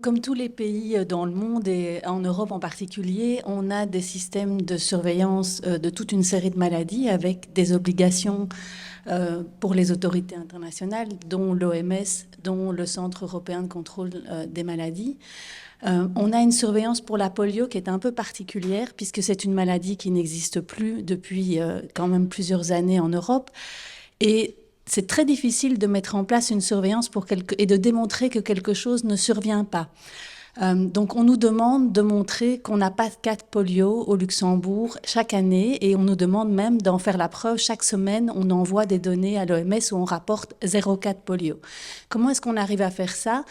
Comme tous les pays dans le monde et en Europe en particulier, on a des systèmes de surveillance de toute une série de maladies avec des obligations pour les autorités internationales, dont l'OMS, dont le Centre européen de contrôle des maladies. On a une surveillance pour la polio qui est un peu particulière puisque c'est une maladie qui n'existe plus depuis quand même plusieurs années en Europe. Et c'est très difficile de mettre en place une surveillance et de démontrer que quelque chose ne survient pas. Donc on nous demande de montrer qu'on n'a pas de cas de polio au Luxembourg chaque année et on nous demande même d'en faire la preuve. Chaque semaine, on envoie des données à l'OMS où on rapporte 0 cas de polio. Comment est-ce qu'on arrive à faire ça ?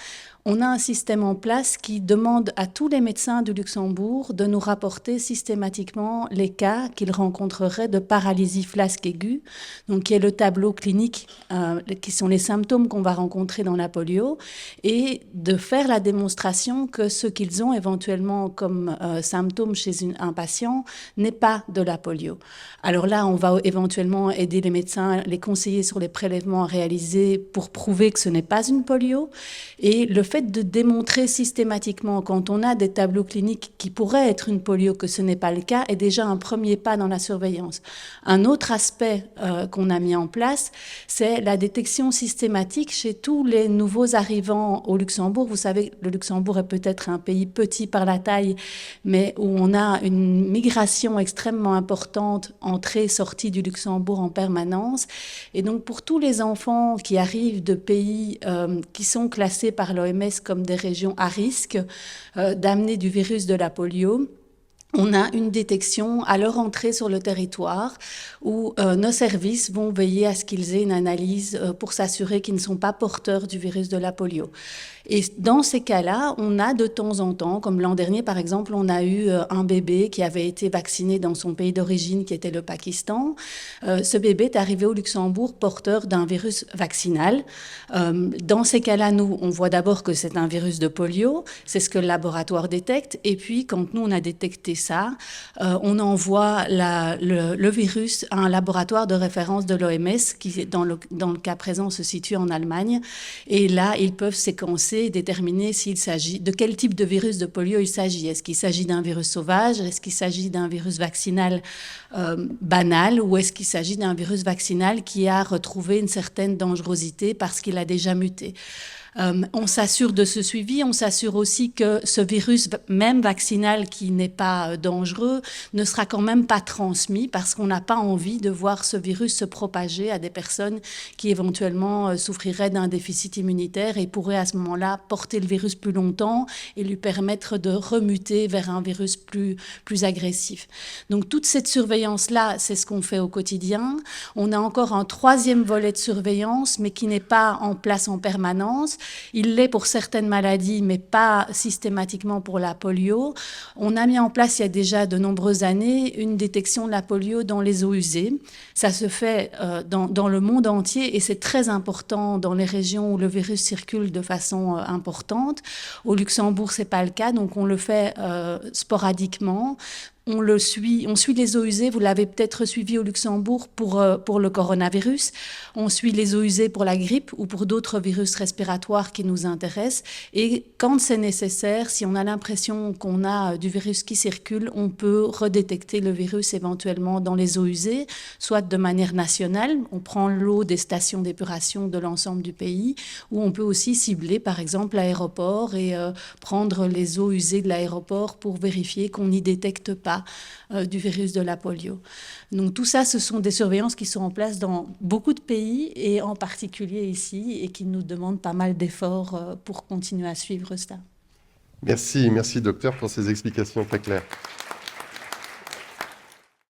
On a un système en place qui demande à tous les médecins du Luxembourg de nous rapporter systématiquement les cas qu'ils rencontreraient de paralysie flasque aiguë, donc qui est le tableau clinique, qui sont les symptômes qu'on va rencontrer dans la polio, et de faire la démonstration que ce qu'ils ont éventuellement comme symptômes chez un patient n'est pas de la polio. Alors là, on va éventuellement aider les médecins, les conseiller sur les prélèvements à réaliser pour prouver que ce n'est pas une polio, et le fait de démontrer systématiquement, quand on a des tableaux cliniques qui pourraient être une polio, que ce n'est pas le cas, est déjà un premier pas dans la surveillance. Un autre aspect qu'on a mis en place, c'est la détection systématique chez tous les nouveaux arrivants au Luxembourg. Vous savez, le Luxembourg est peut-être un pays petit par la taille, mais où on a une migration extrêmement importante, entrée-sortie du Luxembourg en permanence. Et donc, pour tous les enfants qui arrivent de pays qui sont classés par l'OMS comme des régions à risque d'amener du virus de la polio, on a une détection à leur entrée sur le territoire où nos services vont veiller à ce qu'ils aient une analyse pour s'assurer qu'ils ne sont pas porteurs du virus de la polio. Et dans ces cas-là, on a de temps en temps, comme l'an dernier par exemple, on a eu un bébé qui avait été vacciné dans son pays d'origine qui était le Pakistan. Ce bébé est arrivé au Luxembourg porteur d'un virus vaccinal. Dans ces cas-là, nous, on voit d'abord que c'est un virus de polio, c'est ce que le laboratoire détecte, et puis quand nous on a détecté ça, on envoie le virus à un laboratoire de référence de l'OMS qui, dans le cas présent, se situe en Allemagne. Et là, ils peuvent séquencer et déterminer s'il s'agit de quel type de virus de polio il s'agit. Est-ce qu'il s'agit d'un virus sauvage? Est-ce qu'il s'agit d'un virus vaccinal banal? Ou est-ce qu'il s'agit d'un virus vaccinal qui a retrouvé une certaine dangerosité parce qu'il a déjà muté? On s'assure de ce suivi, on s'assure aussi que ce virus, même vaccinal qui n'est pas dangereux, ne sera quand même pas transmis parce qu'on n'a pas envie de voir ce virus se propager à des personnes qui éventuellement souffriraient d'un déficit immunitaire et pourraient à ce moment-là porter le virus plus longtemps et lui permettre de remuter vers un virus plus agressif. Donc toute cette surveillance-là, c'est ce qu'on fait au quotidien. On a encore un troisième volet de surveillance, mais qui n'est pas en place en permanence. Il l'est pour certaines maladies, mais pas systématiquement pour la polio. On a mis en place il y a déjà de nombreuses années une détection de la polio dans les eaux usées. Ça se fait dans le monde entier et c'est très important dans les régions où le virus circule de façon importante. Au Luxembourg, c'est pas le cas, donc on le fait sporadiquement. On suit les eaux usées, vous l'avez peut-être suivi au Luxembourg pour le coronavirus. On suit les eaux usées pour la grippe ou pour d'autres virus respiratoires qui nous intéressent. Et quand c'est nécessaire, si on a l'impression qu'on a du virus qui circule, on peut redétecter le virus éventuellement dans les eaux usées, soit de manière nationale, on prend l'eau des stations d'épuration de l'ensemble du pays, ou on peut aussi cibler par exemple l'aéroport et prendre les eaux usées de l'aéroport pour vérifier qu'on n'y détecte pas du virus de la polio. Donc tout ça, ce sont des surveillances qui sont en place dans beaucoup de pays et en particulier ici et qui nous demandent pas mal d'efforts pour continuer à suivre ça. Merci docteur pour ces explications très claires.